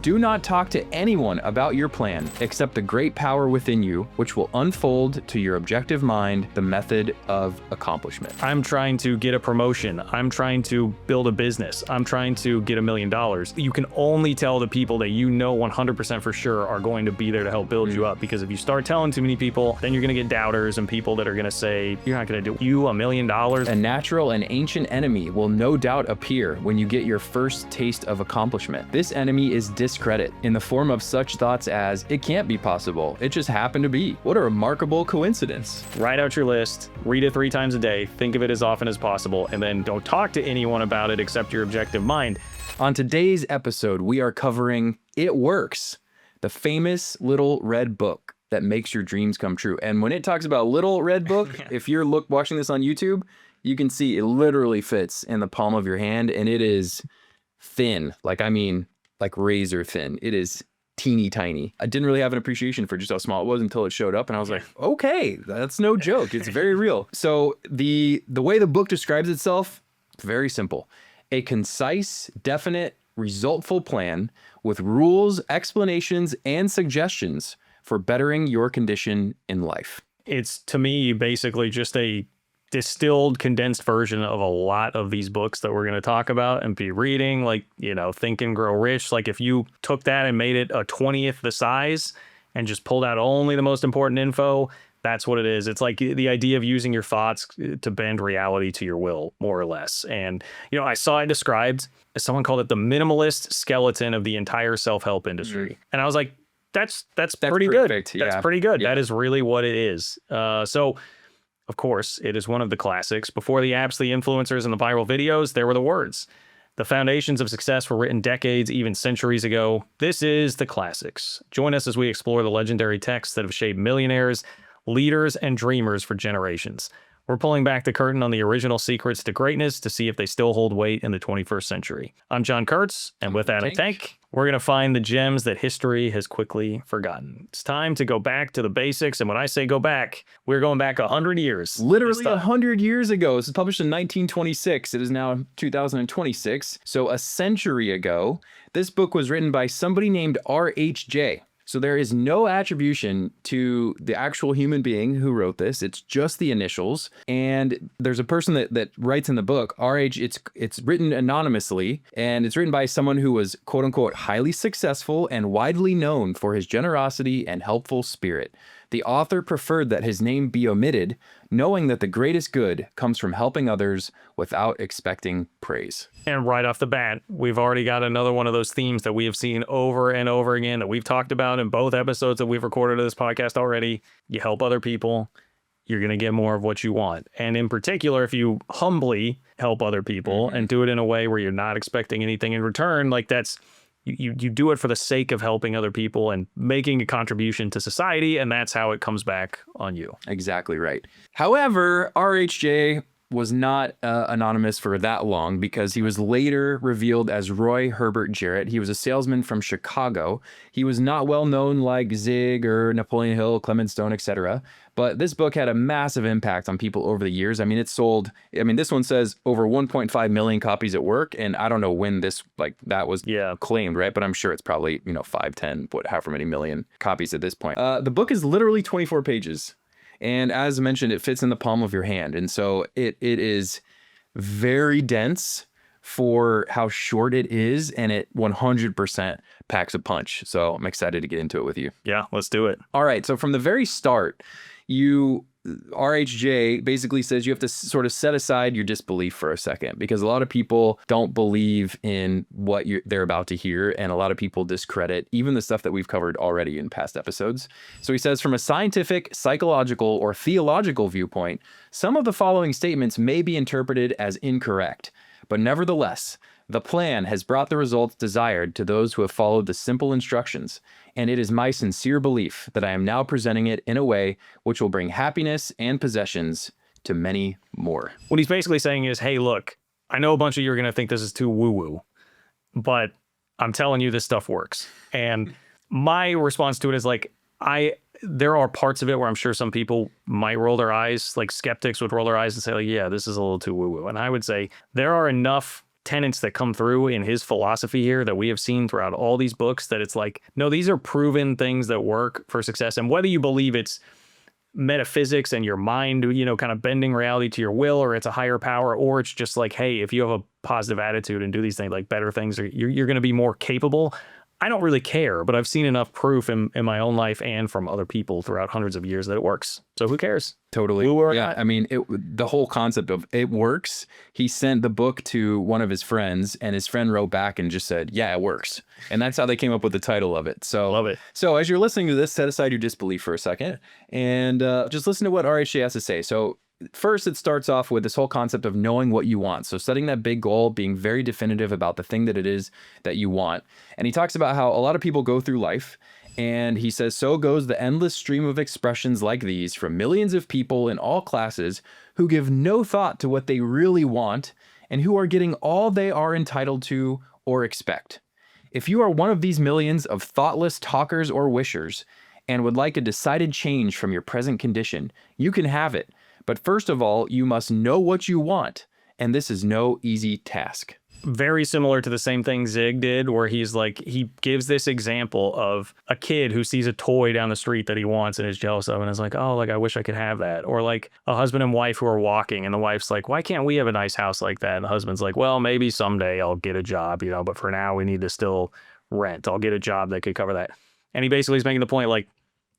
Do not talk to anyone about your plan except the great power within you, which will unfold to your objective mind the method of accomplishment. I'm trying to get a promotion. I'm trying to build a business. I'm trying to get $1 million. You can only tell the people that you know 100% for sure are going to be there to help build you up, because if you start telling too many people, then you're going to get doubters and people that are going to say, you're not going to do you $1 million. A natural and ancient enemy will no doubt appear when you get your first taste of accomplishment. This enemy is discredit in the form of such thoughts as, it can't be possible, it just happened to be. What a remarkable coincidence. Write out your list, read it 3 times a day, think of it as often as possible, and then don't talk to anyone about it except your objective mind. On today's episode, we are covering It Works, the famous little red book that makes your dreams come true. And when it talks about little red book, if you're watching this on YouTube, you can see it literally fits in the palm of your hand, and it is thin. Like razor thin. It is teeny tiny. I didn't really have an appreciation for just how small it was until it showed up, and I was like, okay, that's no joke. It's very real. So the way the book describes itself, very simple. A concise, definite, resultful plan with rules, explanations, and suggestions for bettering your condition in life. It's, to me, basically just a distilled, condensed version of a lot of these books that we're going to talk about and be reading, like, Think and Grow Rich. Like, if you took that and made it a 20th the size and just pulled out only the most important info, that's what it is. It's like the idea of using your thoughts to bend reality to your will, more or less. And, I saw it described, as someone called it, the minimalist skeleton of the entire self-help industry. And I was like, that's pretty perfect. Good. Yeah. That's pretty good. Yeah. That is really what it is. So, of course, it is one of the classics. Before the apps, the influencers, and the viral videos, there were the words. The foundations of success were written decades, even centuries ago. This is the classics. Join us as we explore the legendary texts that have shaped millionaires, leaders, and dreamers for generations. We're pulling back the curtain on the original secrets to greatness to see if they still hold weight in the 21st century. I'm John Kurtz, and with that, I think we're going to find the gems that history has quickly forgotten. It's time to go back to the basics, and when I say go back, we're going back 100 years. Literally 100 years ago. This was published in 1926. It is now 2026. So a century ago, this book was written by somebody named R.H.J. So there is no attribution to the actual human being who wrote this. It's just the initials. And there's a person that writes in the book, it's written anonymously, and it's written by someone who was, quote unquote, highly successful and widely known for his generosity and helpful spirit. The author preferred that his name be omitted, knowing that the greatest good comes from helping others without expecting praise. And right off the bat, we've already got another one of those themes that we have seen over and over again that we've talked about in both episodes that we've recorded of this podcast already. You help other people, you're going to get more of what you want. And in particular, if you humbly help other people and do it in a way where you're not expecting anything in return, like that's... You do it for the sake of helping other people and making a contribution to society, and that's how it comes back on you. Exactly right. However, RHJ was not anonymous for that long, because he was later revealed as Roy Herbert Jarrett. He was a salesman from Chicago. He was not well known like Zig or Napoleon Hill, Clement Stone, etc. But this book had a massive impact on people over the years. I mean, it sold, this one says over 1.5 million copies at work. And I don't know when that was claimed, right? But I'm sure it's probably, 5, 10, however many million copies at this point. The book is literally 24 pages. And as mentioned, it fits in the palm of your hand. And so it is very dense for how short it is, and it 100% packs a punch. So I'm excited to get into it with you. Yeah, let's do it. All right. So from the very start, RHJ basically says you have to sort of set aside your disbelief for a second, because a lot of people don't believe in what they're about to hear, and a lot of people discredit even the stuff that we've covered already in past episodes. So he says, from a scientific, psychological, or theological viewpoint, some of the following statements may be interpreted as incorrect, but nevertheless, the plan has brought the results desired to those who have followed the simple instructions, and it is my sincere belief that I am now presenting it in a way which will bring happiness and possessions to many more. What he's basically saying is, hey, look, I know a bunch of you are going to think this is too woo-woo, but I'm telling you this stuff works. And my response to it is there are parts of it where I'm sure some people might roll their eyes, like skeptics would roll their eyes and say, yeah, this is a little too woo-woo. And I would say there are enough tenets that come through in his philosophy here that we have seen throughout all these books, that it's like, no, these are proven things that work for success. And whether you believe it's metaphysics and your mind, kind of bending reality to your will, or it's a higher power, or it's just like, hey, if you have a positive attitude and do these things, like better things, or you're going to be more capable. I don't really care, but I've seen enough proof in my own life and from other people throughout hundreds of years that it works. So who cares? Totally. Yeah. I mean, the whole concept of it works. He sent the book to one of his friends, and his friend wrote back and just said, yeah, it works. And that's how they came up with the title of it. So love it. So as you're listening to this, set aside your disbelief for a second and just listen to what RHJ has to say. So first, it starts off with this whole concept of knowing what you want. So setting that big goal, being very definitive about the thing that it is that you want. And he talks about how a lot of people go through life, and he says, so goes the endless stream of expressions like these from millions of people in all classes who give no thought to what they really want and who are getting all they are entitled to or expect. If you are one of these millions of thoughtless talkers or wishers and would like a decided change from your present condition, you can have it. But first of all, you must know what you want, and this is no easy task. Very similar to the same thing Zig did, where he's like, he gives this example of a kid who sees a toy down the street that he wants and is jealous of, and is like, oh, like, I wish I could have that. Or like a husband and wife who are walking, and the wife's like, why can't we have a nice house like that? And the husband's like, well, maybe someday I'll get a job, but for now we need to still rent. I'll get a job that could cover that. And he basically is making the point, like,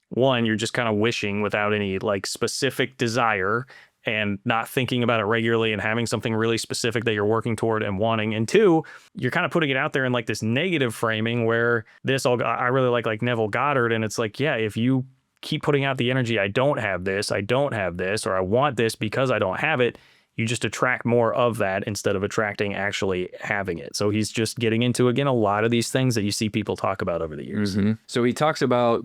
one, you're just kind of wishing without any like specific desire and not thinking about it regularly and having something really specific that you're working toward and wanting. And two, you're kind of putting it out there in like this negative framing where I really like Neville Goddard. And it's like, yeah, if you keep putting out the energy, I don't have this, or I want this because I don't have it, you just attract more of that instead of attracting actually having it. So he's just getting into, again, a lot of these things that you see people talk about over the years. Mm-hmm. So he talks about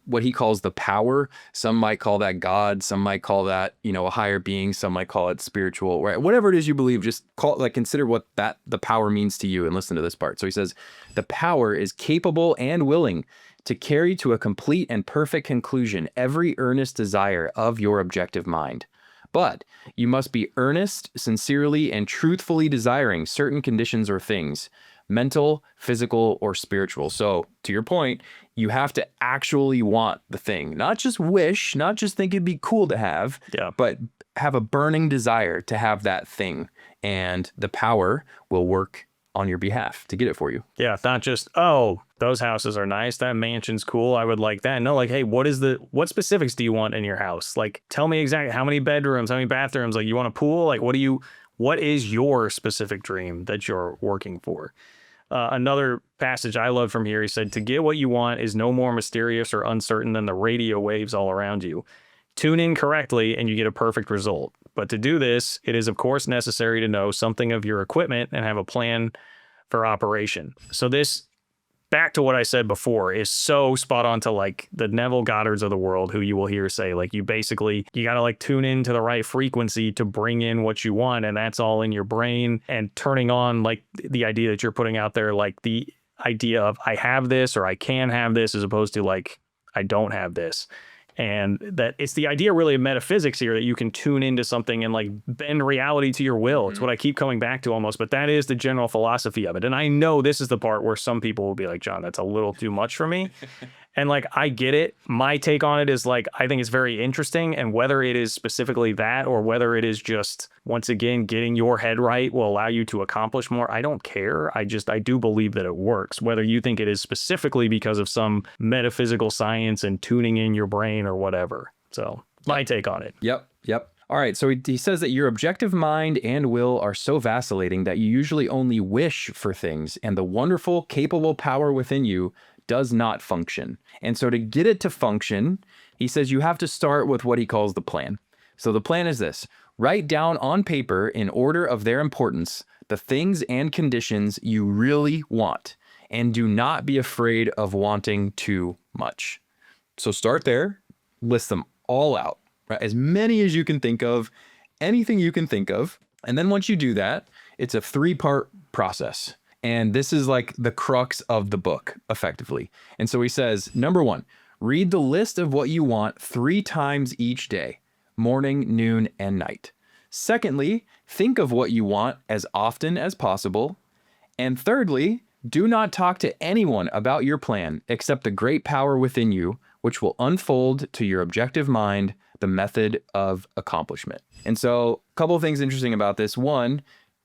what he calls the power. Some might call that God. Some might call that, a higher being. Some might call it spiritual, right? Whatever it is you believe, just consider what the power means to you and listen to this part. So he says, the power is capable and willing to carry to a complete and perfect conclusion every earnest desire of your objective mind. But you must be earnest, sincerely, and truthfully desiring certain conditions or things, mental, physical, or spiritual. So to your point, you have to actually want the thing, not just wish, not just think it'd be cool to have, but have a burning desire to have that thing, and the power will work on your behalf to get it for you. Yeah, it's not just, oh, those houses are nice, that mansion's cool, I would like that. No, like, hey, what specifics do you want in your house? Like, tell me exactly how many bedrooms, how many bathrooms, like, you want a pool? Like, what is your specific dream that you're working for? Another passage I love from here, he said, to get what you want is no more mysterious or uncertain than the radio waves all around you. Tune in correctly and you get a perfect result. But to do this, it is of course necessary to know something of your equipment and have a plan for operation. So this, back to what I said before, is so spot on to like the Neville Goddards of the world, who you will hear say, like, you got to like tune into the right frequency to bring in what you want. And that's all in your brain, and turning on like the idea that you're putting out there, like the idea of I have this or I can have this, as opposed to like, I don't have this. And that it's the idea really of metaphysics here, that you can tune into something and like bend reality to your will. It's what I keep coming back to almost, but that is the general philosophy of it. And I know this is the part where some people will be like, John, that's a little too much for me. And like, I get it. My take on it is like, I think it's very interesting. And whether it is specifically that, or whether it is just, once again, getting your head right will allow you to accomplish more, I don't care. I do believe that it works. Whether you think it is specifically because of some metaphysical science and tuning in your brain or whatever. So my take on it. Yep. All right, so he says that your objective mind and will are so vacillating that you usually only wish for things, and the wonderful, capable power within you does not function. And so to get it to function, he says you have to start with what he calls the plan. So the plan is this: write down on paper, in order of their importance, the things and conditions you really want, and do not be afraid of wanting too much. So start there, list them all out. Right? As many as you can think of, anything you can think of. And then once you do that, it's a 3-part process. And this is like the crux of the book, effectively. And so he says, number 1, read the list of what you want 3 times each day, morning, noon, and night. Secondly, think of what you want as often as possible. And thirdly, do not talk to anyone about your plan except the great power within you, which will unfold to your objective mind the method of accomplishment. And so, a couple of things interesting about this. One,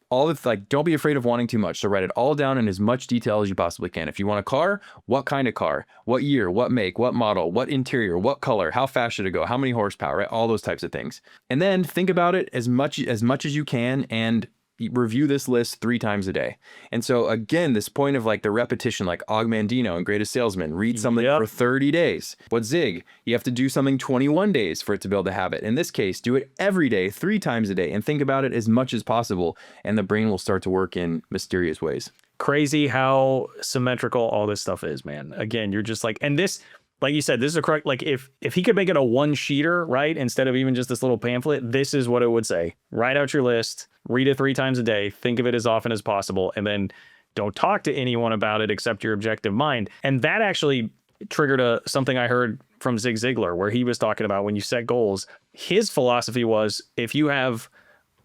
all of like, don't be afraid of wanting too much. So write it all down in as much detail as you possibly can. If you want a car, what kind of car, what year, what make, what model, what interior, what color, how fast should it go, how many horsepower, right? All those types of things. And then think about it as much as you can and review this list 3 times a day. And so again, this point of like the repetition, like Og Mandino and Greatest Salesman, read something for 30 days. What Zig? You have to do something 21 days for it to build a habit. In this case, do it every day, 3 times a day, and think about it as much as possible. And the brain will start to work in mysterious ways. Crazy how symmetrical all this stuff is, man. Again, you're just like, and this, like you said, this is a correct, like if he could make it a 1-sheeter, right? Instead of even just this little pamphlet, this is what it would say. Write out your list, read it 3 times a day, think of it as often as possible, and then don't talk to anyone about it except your objective mind. And that actually triggered something I heard from Zig Ziglar, where he was talking about when you set goals, his philosophy was if you have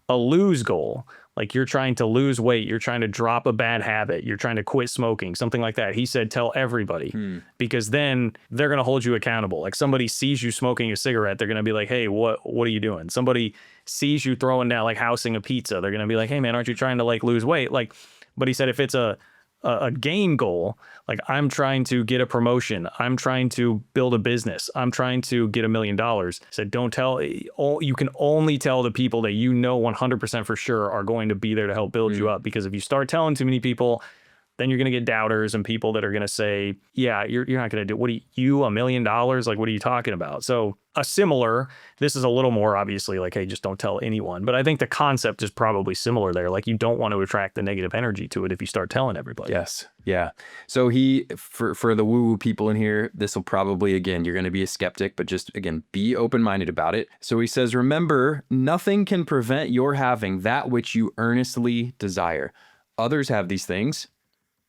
a lose goal, like you're trying to lose weight, you're trying to drop a bad habit, you're trying to quit smoking, something like that. He said, tell everybody, because then they're going to hold you accountable. Like somebody sees you smoking a cigarette, they're going to be like, hey, what are you doing? Somebody sees you throwing down, like housing a pizza, they're going to be like, hey man, aren't you trying to like lose weight? Like, but he said, if it's a gain goal, like I'm trying to get a promotion, I'm trying to build a business, I'm trying to get $1 million. Said, don't tell, you can only tell the people that you know 100% for sure are going to be there to help build you up. Because if you start telling too many people, then you're going to get doubters and people that are going to say, yeah, you're not going to do, what do you, $1 million? Like, what are you talking about? So this is a little more obviously like, hey, just don't tell anyone. But I think the concept is probably similar there. Like you don't want to attract the negative energy to it if you start telling everybody. Yes. Yeah. So for the woo-woo people in here, this will probably, again, you're going to be a skeptic, but just again, be open-minded about it. So he says, remember, nothing can prevent your having that which you earnestly desire. Others have these things.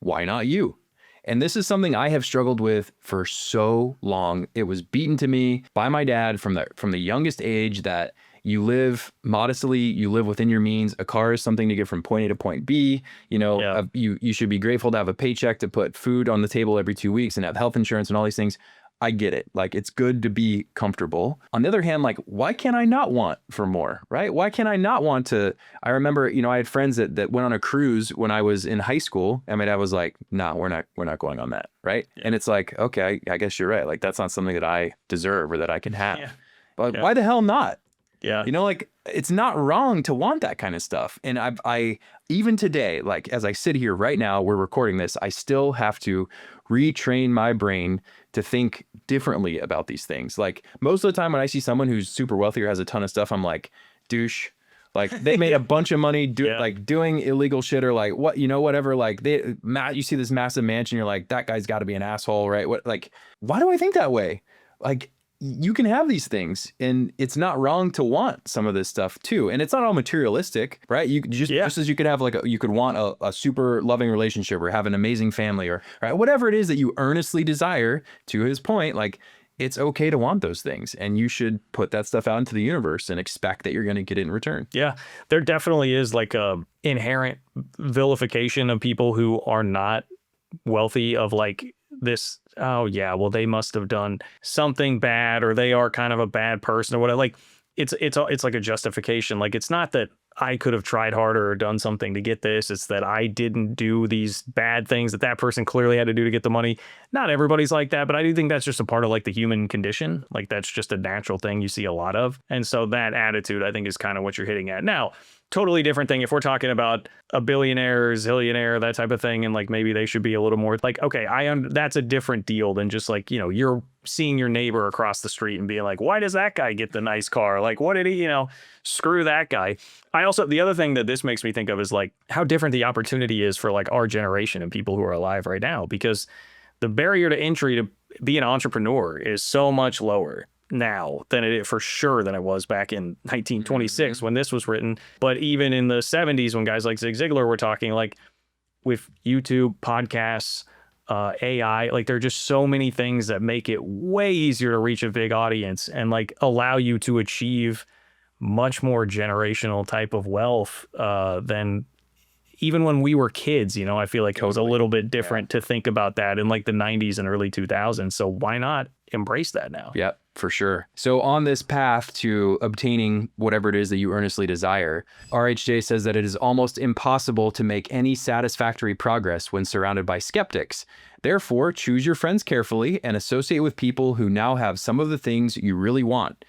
Why not you? And this is something I have struggled with for so long. It was beaten to me by my dad from the youngest age that you live modestly, you live within your means. A car is something to get from point A to point B. You should be grateful to have a paycheck to put food on the table every 2 weeks and have health insurance and all these things. I get it. Like, it's good to be comfortable. On the other hand, like, why can't I not want for more, right? Why can't I not want to? I remember, I had friends that went on a cruise when I was in high school, and my dad was like, nah, we're not going on that, right? Yeah. And it's like, okay, I guess you're right. Like, that's not something that I deserve or that I can have. Yeah. But why the hell not? Yeah. Like, it's not wrong to want that kind of stuff. And I even today, like, as I sit here right now, we're recording this, I still have to retrain my brain to think differently about these things. Like, most of the time when I see someone who's super wealthy or has a ton of stuff, I'm like, douche. Like, they made a bunch of money doing illegal shit, or like whatever. Like, you see this massive mansion, you're like, that guy's got to be an asshole, right? Why do I think that way? Like, you can have these things, and it's not wrong to want some of this stuff too. And it's not all materialistic, right? You just as you could have you could want a super loving relationship or have an amazing family or right, whatever it is that you earnestly desire. To his point, like, it's okay to want those things, and you should put that stuff out into the universe and expect that you're going to get it in return. Yeah, there definitely is like a inherent vilification of people who are not wealthy, of like this, oh yeah, well, they must have done something bad, or they are kind of a bad person or whatever. Like, it's like a justification. Like, it's not that I could have tried harder or done something to get this. It's that I didn't do these bad things that person clearly had to do to get the money. Not everybody's like that, but I do think that's just a part of like the human condition. Like, that's just a natural thing you see a lot of. And so that attitude, I think, is kind of what you're hitting at. Now, totally different thing if we're talking about a billionaire, zillionaire, that type of thing, and like maybe they should be a little more like, okay, that's a different deal than just like, you're seeing your neighbor across the street and being like, why does that guy get the nice car? Like, what did he, screw that guy. The other thing that this makes me think of is like how different the opportunity is for like our generation and people who are alive right now, because the barrier to entry to be an entrepreneur is so much lower now than it for sure than it was back in 1926 when this was written. But even in the 70s, when guys like Zig Ziglar were talking, like with YouTube, podcasts, AI, like there are just so many things that make it way easier to reach a big audience and like allow you to achieve much more generational type of wealth than even when we were kids. You know, I feel like it was a little bit different to think about that in like the 90s and early 2000s. So why not embrace that now? Yeah, for sure. So on this path to obtaining whatever it is that you earnestly desire, RHJ says that it is almost impossible to make any satisfactory progress when surrounded by skeptics. Therefore, choose your friends carefully and associate with people who now have some of the things you really want,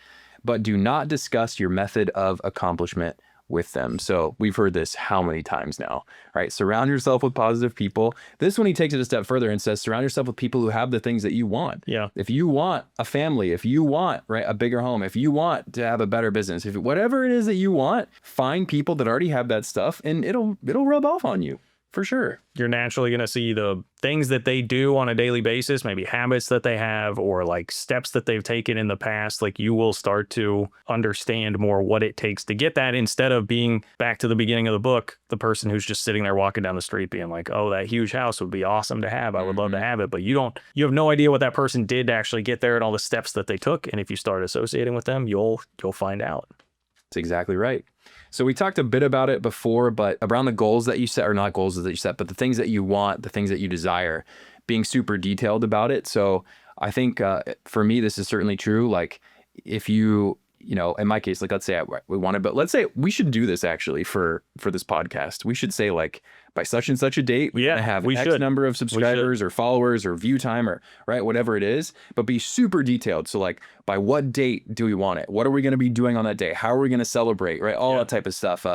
but do not discuss your method of accomplishment with them. So we've heard this how many times now, right? Surround yourself with positive people. This one, he takes it a step further and says, surround yourself with people who have the things that you want. Yeah. If you want a family, if you want, right, a bigger home, if you want to have a better business, if whatever it is that you want, find people that already have that stuff and it'll rub off on you. For sure. You're naturally going to see the things that they do on a daily basis, maybe habits that they have or like steps that they've taken in the past. Like you will start to understand more what it takes to get that, instead of being back to the beginning of the book, the person who's just sitting there walking down the street being like, oh, that huge house would be awesome to have. I would love to have it. But you have no idea what that person did to actually get there and all the steps that they took. And if you start associating with them, you'll find out. That's exactly right. So we talked a bit about it before, but around the goals that you set, or not goals that you set, but the things that you want, the things that you desire, being super detailed about it. So I think for me, this is certainly true. Like if you know, in my case, like let's say we want to, but let's say we should do this actually for this podcast. We should say like by such and such a date, we're gonna have X number of subscribers or followers or view time or right, whatever it is, but be super detailed. So like by what date do we want it? What are we going to be doing on that day? How are we going to celebrate? Right. All that type of stuff.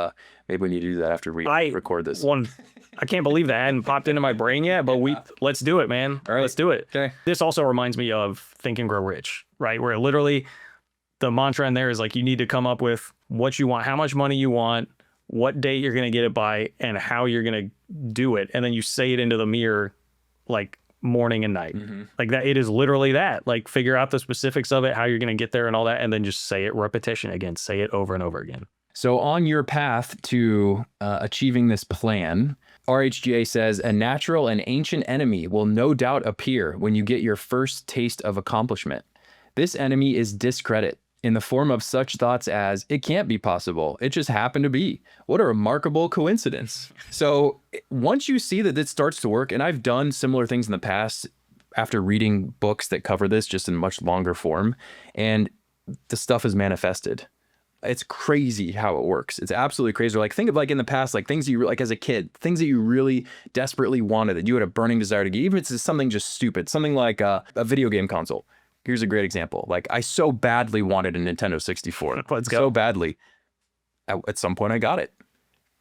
Maybe we need to do that after we record this. I can't believe that hadn't popped into my brain yet, but let's do it, man. All right. Let's do it. Okay. This also reminds me of Think and Grow Rich, right? Where literally the mantra in there is like, you need to come up with what you want, how much money you want, what date you're going to get it by, and how you're going to do it. And then you say it into the mirror like morning and night. Like that. It is literally that. Like figure out the specifics of it, how you're going to get there and all that. And then just say it, repetition again, say it over and over again. So on your path to achieving this plan, RHGA says a natural and ancient enemy will no doubt appear when you get your first taste of accomplishment. This enemy is discredit, in the form of such thoughts as, it can't be possible, it just happened to be. What a remarkable coincidence. So once you see that it starts to work, and I've done similar things in the past after reading books that cover this just in much longer form, and the stuff is manifested. It's crazy how it works. It's absolutely crazy. Like think of like in the past, like things you like as a kid, things that you really desperately wanted, that you had a burning desire to get, even if it's something just stupid, something like a video game console. Here's a great example. Like I so badly wanted a Nintendo 64. Let's go. So badly. At some point I got it.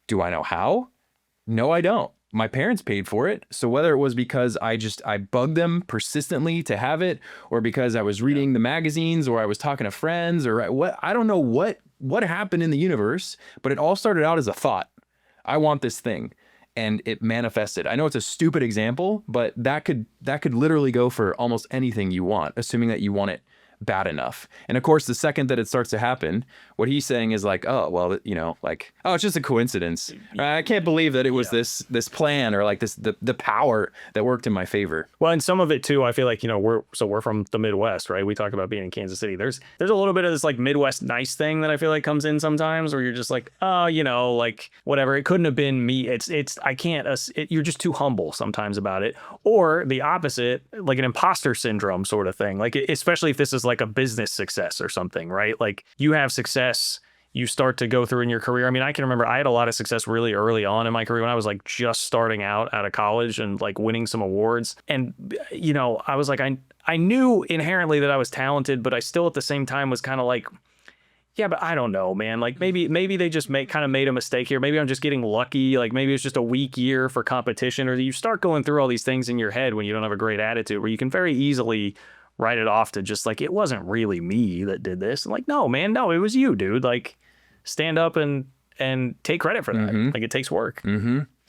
Do I know how? No, I don't. My parents paid for it. So whether it was because I bugged them persistently to have it, or because I was reading the magazines, or I was talking to friends, or what, I don't know what happened in the universe, but it all started out as a thought. I want this thing. And it manifested. I know it's a stupid example, but that could literally go for almost anything you want, assuming that you want it bad enough. And of course, the second that it starts to happen, what he's saying is like, oh, well, you know, like, oh, it's just a coincidence. I can't believe that it was this plan, or like the power that worked in my favor. Well, and some of it too, I feel like, you know, we're from the Midwest, right? We talk about being in Kansas City. There's a little bit of this like Midwest nice thing that I feel like comes in sometimes, where you're just like, oh, you know, like whatever, it couldn't have been me. I can't, you're just too humble sometimes about it. Or the opposite, like an imposter syndrome sort of thing. Like, especially if this is like a business success or something, right? Like you have success, you start to go through in your career. I mean, I can remember I had a lot of success really early on in my career when I was like just starting out of college and like winning some awards. And, you know, I was like, I knew inherently that I was talented, but I still at the same time was kind of like, yeah, but I don't know, man. Like maybe they just made a mistake here. Maybe I'm just getting lucky. Like maybe it's just a weak year for competition, or you start going through all these things in your head when you don't have a great attitude, where you can very easily write it off to just like, it wasn't really me that did this. And like, no, man, no, it was you, dude. Like stand up and take credit for that. Like it takes work.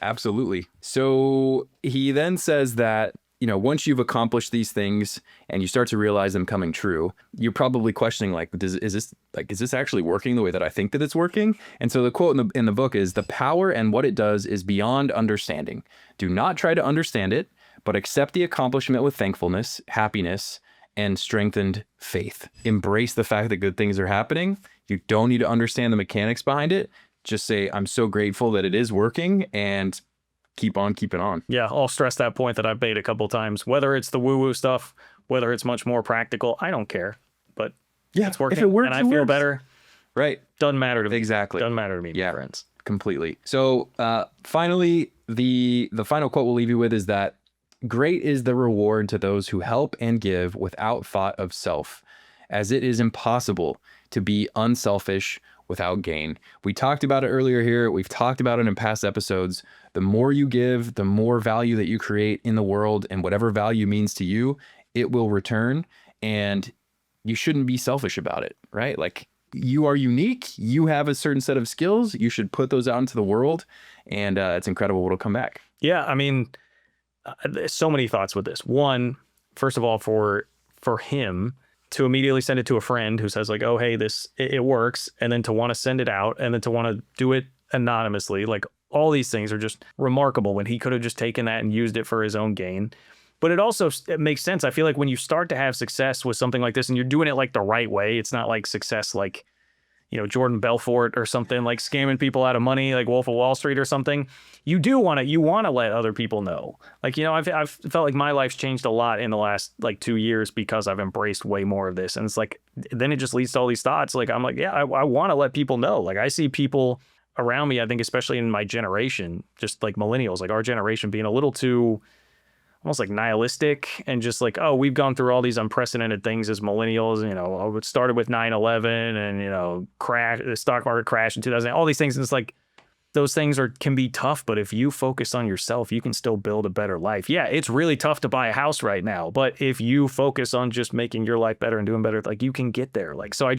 Absolutely. So he then says that, you know, once you've accomplished these things and you start to realize them coming true, you're probably questioning like, is this actually working the way that I think that it's working? And so the quote in the book is, the power and what it does is beyond understanding. Do not try to understand it, but accept the accomplishment with thankfulness, happiness, and strengthened faith. Embrace the fact that good things are happening. You don't need to understand the mechanics behind it. Just say, I'm so grateful that it is working, and keep on keeping on. Yeah, I'll stress that point that I've made a couple times. Whether it's the woo-woo stuff, whether it's much more practical, I don't care. But Yeah, it's working, if it works, and I it feel works. better. Right. Doesn't matter to me. Exactly. Doesn't matter to me, Yeah. my friends. Completely. So finally, the final quote we'll leave you with is that great is the reward to those who help and give without thought of self, as it is impossible to be unselfish without gain. We talked about it earlier here. We've talked about it in past episodes. The more you give, the more value that you create in the world, and whatever value means to you, it will return, and you shouldn't be selfish about it, right? Like, you are unique. You have a certain set of skills. You should put those out into the world, and it's incredible what'll come back. Yeah, I mean, there's so many thoughts with this. One, first of all, for him to immediately send it to a friend who says like, oh, hey, it works. And then to want to send it out, and then to want to do it anonymously. Like, all these things are just remarkable when he could have just taken that and used it for his own gain. But it makes sense. I feel like when you start to have success with something like this, and you're doing it like the right way, it's not like success like, Jordan Belfort or something, like scamming people out of money, like Wolf of Wall Street or something. You want to let other people know. Like, I've felt like my life's changed a lot in the last like 2 years because I've embraced way more of this. And it's like, then it just leads to all these thoughts. Like, I'm like, yeah, I want to let people know. Like, I see people around me, I think, especially in my generation, just like millennials, like our generation, being a little too almost like nihilistic and just like, oh, we've gone through all these unprecedented things as millennials. It started with 9/11 and, the stock market crashed in 2008, all these things. And it's like, those things can be tough, but if you focus on yourself, you can still build a better life. Yeah, it's really tough to buy a house right now, but if you focus on just making your life better and doing better, like, you can get there. Like, so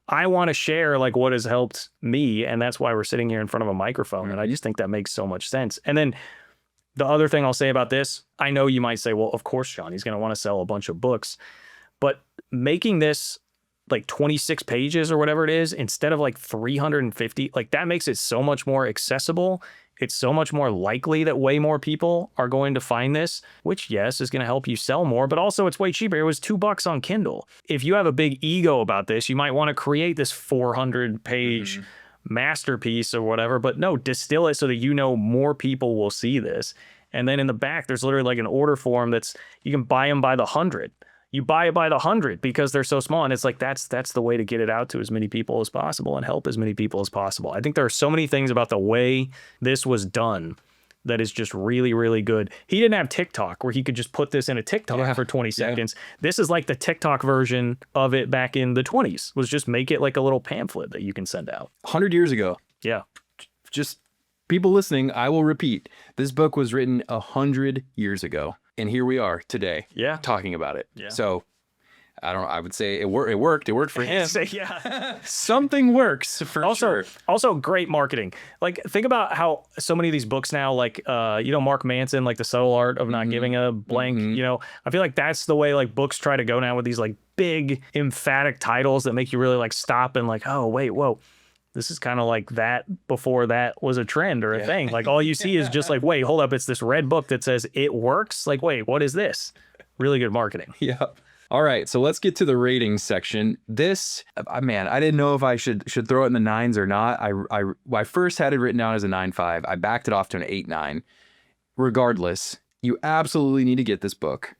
I want to share like what has helped me. And that's why we're sitting here in front of a microphone. And I just think that makes so much sense. And then the other thing I'll say about this, I know you might say, well, of course, Sean, he's going to want to sell a bunch of books, but making this like 26 pages or whatever it is, instead of like 350, like, that makes it so much more accessible. It's so much more likely that way more people are going to find this, which, yes, is going to help you sell more, but also it's way cheaper. It was $2 on Kindle. If you have a big ego about this, you might want to create this 400-page masterpiece or whatever, but no, distill it so that more people will see this. And then in the back, there's literally like an order form you can buy them by the 100. You buy it by the 100 because they're so small. And it's like, that's the way to get it out to as many people as possible and help as many people as possible. I think there are so many things about the way this was done that is just really, really good. He didn't have TikTok where he could just put this in a TikTok for 20 seconds. This is like the TikTok version of it back in the 20s, was just make it like a little pamphlet that you can send out. 100 years ago. Yeah. Just people listening, I will repeat, this book was written 100 years ago. And here we are today, talking about it. Yeah. So I would say it worked. It worked for him. Yeah. Something works for sure. Also great marketing. Like, think about how so many of these books now, like, Mark Manson, like The Subtle Art of Not Giving a Blank, I feel like that's the way like books try to go now, with these like big emphatic titles that make you really like stop and like, oh, wait, whoa. This is kind of like that before that was a trend or a thing. Like, all you see is just like, wait, hold up. It's this red book that says it works. Like, wait, what is this? Really good marketing. Yeah. All right. So let's get to the ratings section. This, man, I didn't know if I should throw it in the 9s or not. I first had it written down as a 9.5. I backed it off to an 8.9. Regardless, you absolutely need to get this book.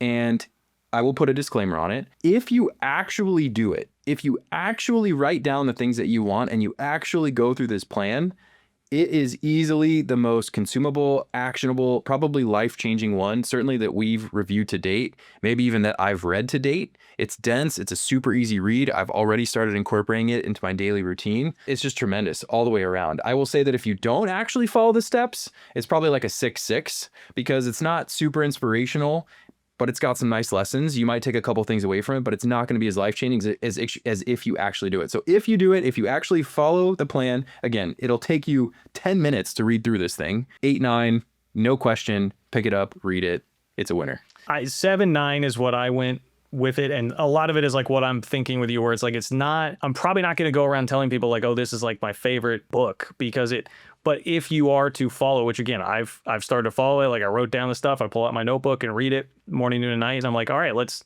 And I will put a disclaimer on it. If you actually do it, if you actually write down the things that you want and you actually go through this plan, it is easily the most consumable, actionable, probably life-changing one, certainly that we've reviewed to date, maybe even that I've read to date. It's dense. It's a super easy read. I've already started incorporating it into my daily routine. It's just tremendous all the way around. I will say that if you don't actually follow the steps, it's probably like a 6.6 because it's not super inspirational, but it's got some nice lessons. You might take a couple things away from it, but it's not going to be as life-changing as if you actually do it. So if you do it, if you actually follow the plan, again, it'll take you 10 minutes to read through this thing. 8.9, no question, pick it up, read it. It's a winner. 7.9 is what I went with it. And a lot of it is like what I'm thinking with you, where it's like, I'm probably not going to go around telling people like, oh, this is like my favorite book but if you are to follow, which again, I've started to follow it. Like, I wrote down the stuff, I pull out my notebook and read it morning, noon, and night. And I'm like, all right, let's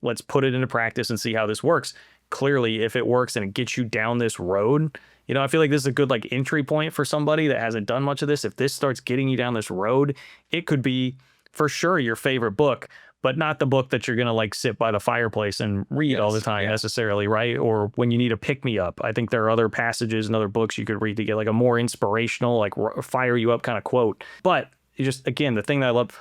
let's put it into practice and see how this works. Clearly, if it works and it gets you down this road, you know, I feel like this is a good like entry point for somebody that hasn't done much of this. If this starts getting you down this road, it could be for sure your favorite book, but not the book that you're going to like sit by the fireplace and read all the time necessarily, right? Or when you need a pick me up. I think there are other passages and other books you could read to get like a more inspirational, like fire you up kind of quote. But just again, the thing that I love,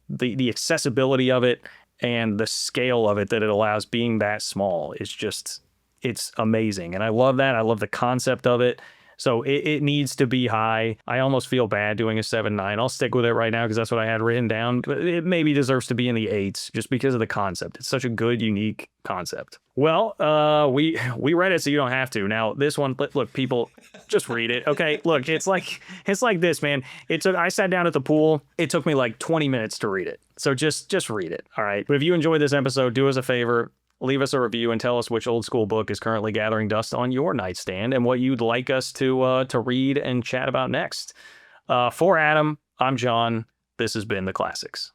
the accessibility of it and the scale of it that it allows being that small is just, it's amazing. And I love that. I love the concept of it. So it needs to be high. I almost feel bad doing a 7.9. I'll stick with it right now because that's what I had written down. But it maybe deserves to be in the 8s just because of the concept. It's such a good, unique concept. Well, we read it so you don't have to. Now this one, look, people, just read it. Okay, look, it's like this, man. I sat down at the pool. It took me like 20 minutes to read it. So just read it. All right. But if you enjoyed this episode, do us a favor. Leave us a review and tell us which old school book is currently gathering dust on your nightstand and what you'd like us to read and chat about next. For Adam, I'm John. This has been The Classics.